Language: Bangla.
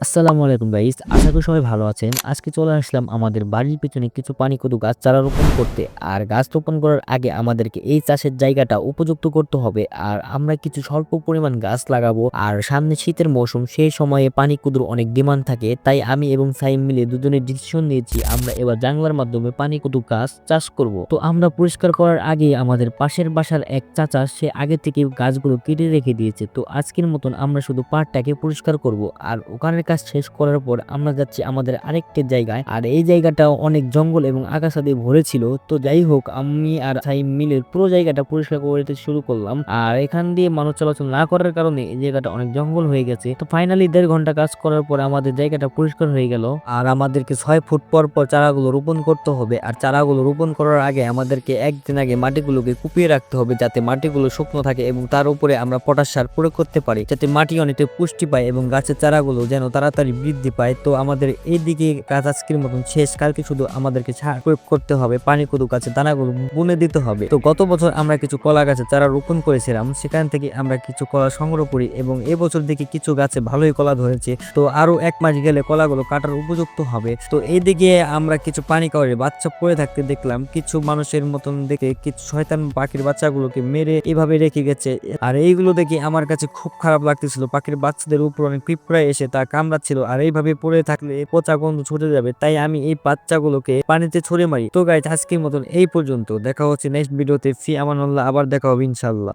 আসসালামু আলাইকুম গাইস, আশা করি সবাই ভালো আছেন। আজকে চলে আসলাম আমাদের বাড়ির পেছনে কিছু পানিকদু গাছ চারা রোপণ করতে। আর গাছ রোপণ করার আগে আমাদেরকে এই চাষের জায়গাটা উপযুক্ত করতে হবে। আর আমরা কিছু স্বল্প পরিমাণ গাছ লাগাবো। আর সামনে শীতের মৌসুম, সেই সময়ে পানিকদুর অনেক ডিমান্ড থাকে। তাই আমি এবং সাইম মিলে দুজনে ডিসিশন নিয়েছি আমরা এবার জাংলার মাধ্যমে পানিকদু গাছ চাষ করব। তো আমরা পরিষ্কার করার আগে আমাদের পাশের বাসার এক চাচা সে আগে থেকে গাছগুলো কেটে রেখে দিয়েছে। তো আজকের মতন আমরা শুধু পাড়টাকে পরিষ্কার করব। আর ওখানের কাজ শেষ করার পর আমরা যাচ্ছি আমাদের আরেকটি জায়গায়। আর এই জায়গাটা অনেক জঙ্গল এবং আগাছা দিয়ে ভরে ছিল। তো যাই হোক, আমি আর সাইম মিলে পুরো জায়গাটা পরিষ্কার করতে শুরু করলাম। আর এখান দিয়ে মানুষ চলাচল না করার কারণে এই জায়গাটা অনেক জঙ্গল হয়ে গেছে। তো ফাইনালি 1.5 ঘন্টা কাজ করার পর আমাদের জায়গাটা পরিষ্কার হয়ে গেল। আর আমাদেরকে 6 ফুট পর পর চারাগুলো রোপণ করতে হবে। আর চারাগুলো রোপণ করার আগে আমাদেরকে একদিন আগে মাটিগুলোকে কুপিয়ে রাখতে হবে, যাতে মাটিগুলো শুকনো থাকে এবং তার উপরে আমরা পটাশ সার প্রয়োগ করতে পারি, যাতে মাটি অনেকটা পুষ্টি পায় এবং গাছের চারাগুলো যেন তাড়াতাড়ি বৃদ্ধি পায়। তো আমাদের এইদিকে কাজ আজকের মতন শেষ। কালকে শুধু আমাদেরকে সার প্রয়োগ করতে হবে, পানিকদু গাছের দানাগুলো বুনে দিতে হবে। তো গত বছর আমরা কিছু কলা গাছের চারা রোপণ করেছিলাম, সেখান থেকে আমরা কিছু কলা সংগ্রহ করি এবং এবছর দেখি কিছু গাছে ভালোই কলা ধরেছে। তো আরো 1 মাস গেলে কলাগুলো কাটার উপযুক্ত হবে। তো এইদিকে আমরা কিছু পানি কাউরে বাচ্চা পড়ে থাকতে দেখলাম। কিছু মানুষের মতন দেখে কিছু শয়তান পাখির বাচ্চাগুলোকে মেরে এভাবে রেখে গেছে। আর এইগুলো দেখে আমার কাছে খুব খারাপ লাগতেছিল। পাখির বাচ্চাদের উপর অনেক পিঁপড়া এসে তা কামড়াচ্ছিল, আর এইভাবে পড়ে থাকলে পচা গন্ধ ছুটে যাবে। তাই আমি এই বাচ্চাগুলোকে পানিতে ছড়ে মারি। তো গাইস, আজকের মতন এই পর্যন্ত। দেখা হচ্ছে নেক্সট ভিডিওতে। ফি আমানুল্লাহ, আবার দেখা হবে ইনশাল্লাহ।